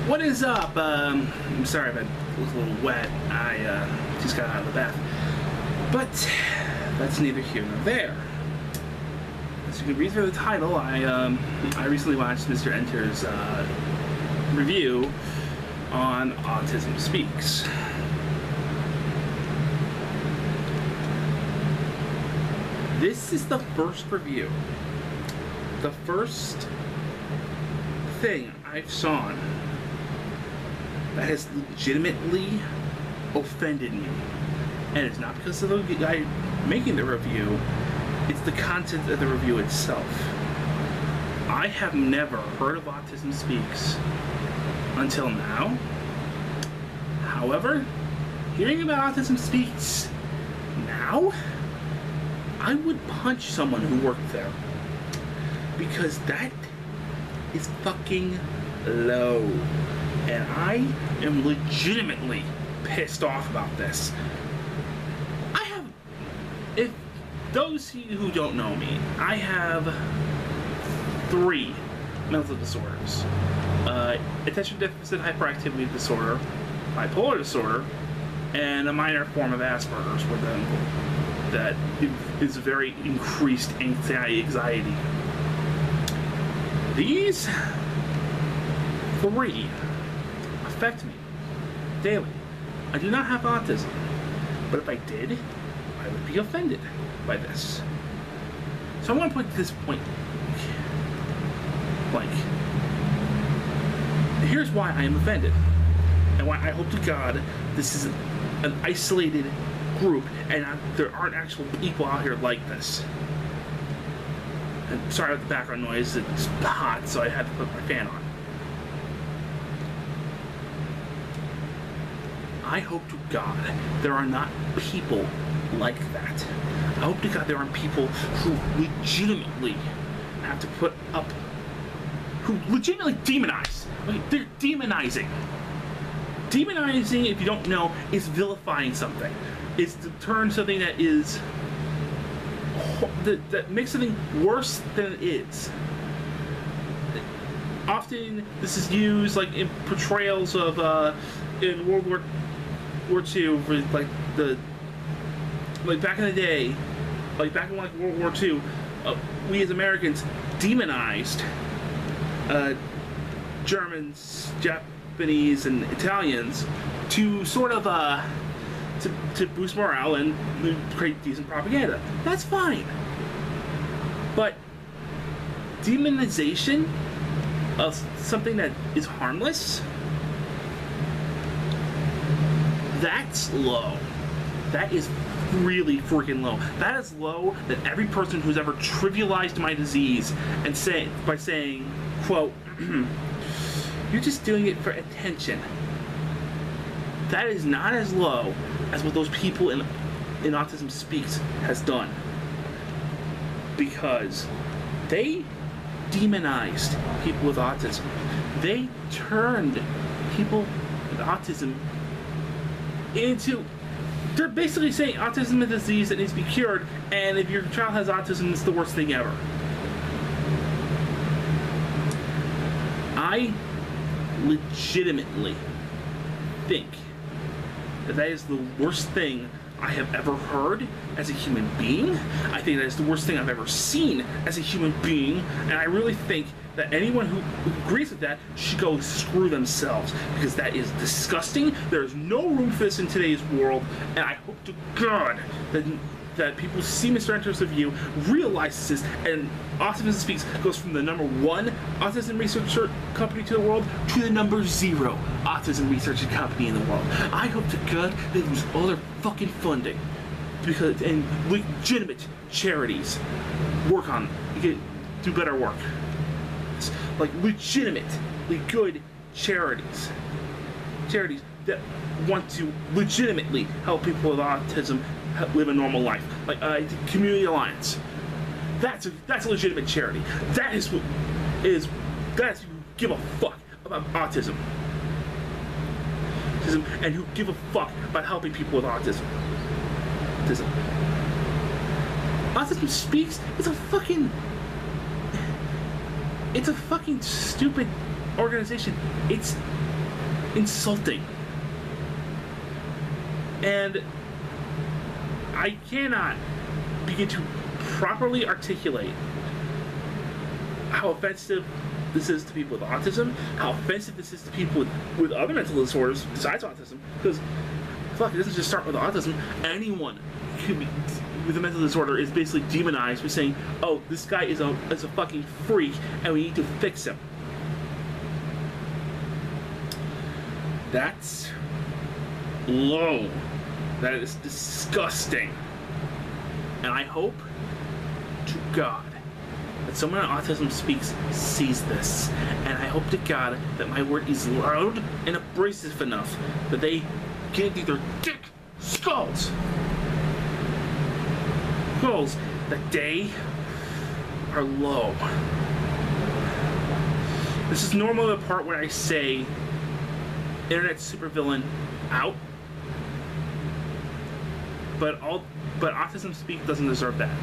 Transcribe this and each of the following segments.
What is up? I'm sorry if I was a little wet. I just got out of the bath. But that's neither here nor there. As you can read through the title, I recently watched Mr.Enter's review on Autism Speaks. This is the first review. The first thing I've saw that has legitimately offended me. And it's not because of the guy making the review, it's the content of the review itself. I have never heard of Autism Speaks until now. However, hearing about Autism Speaks now, I would punch someone who worked there. Because that is fucking low. And I am legitimately pissed off about this. If those who don't know me, I have 3 mental disorders. Attention deficit hyperactivity disorder, bipolar disorder, and a minor form of Asperger's with them that is very increased anxiety. These 3 affect me daily. I do not have autism, but if I did, I would be offended by this. So I want to put this point blank. Here's why I am offended, and why I hope to God this is an isolated group and there aren't actual people out here like this. And sorry about the background noise, it's hot, so I had to put my fan on. I hope to God there are not people like that. I hope to God there aren't people who legitimately have to put up, who legitimately demonize. Okay, they're demonizing. Demonizing, if you don't know, is vilifying something. It's to turn something that is, that makes something worse than it is. Often this is used like in portrayals of in World War II, for like back in the day, like back in like World War II, we as Americans demonized Germans, Japanese, and Italians to sort of to boost morale and create decent propaganda. That's fine. But demonization of something that is harmless, that's low. That is really freaking low. That is low that every person who's ever trivialized my disease and by saying, quote, you're just doing it for attention. That is not as low as what those people in Autism Speaks has done. Because they demonized people with autism. They turned people with autism into, they're basically saying autism is a disease that needs to be cured, and if your child has autism, it's the worst thing ever. I legitimately think that is the worst thing I have ever heard as a human being. I think that is the worst thing I've ever seen as a human being, and I really think that anyone who agrees with that should go screw themselves, because that is disgusting. There is no room for this in today's world, and I hope to God that people see Mr. Enter's review, realize this, and Autism Speaks goes from the #1 autism researcher company to the world to the #0 autism researcher company in the world. I hope to God they lose all their fucking funding, because and legitimate charities work on do better work. It's like legitimately good charities that want to legitimately help people with autism live a normal life, like Community Alliance. That's a legitimate charity. That is who give a fuck about autism, and who give a fuck about helping people with autism. Autism Speaks is a fucking It's a fucking stupid organization. It's insulting. And I cannot begin to properly articulate how offensive this is to people with autism, how offensive this is to people with other mental disorders besides autism, because fuck, it doesn't just start with autism. Anyone with a mental disorder is basically demonized by saying, oh, this guy is a fucking freak and we need to fix him. That's low. That is disgusting. And I hope to God that someone on Autism Speaks sees this. And I hope to God that my word is loud and abrasive enough that they get into their dick skulls that they are low. This is normally the part where I say internet supervillain out. But Autism Speak doesn't deserve that.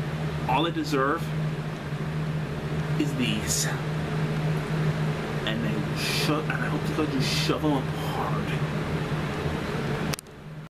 All they deserve is these. And I hope to God you shove them up hard.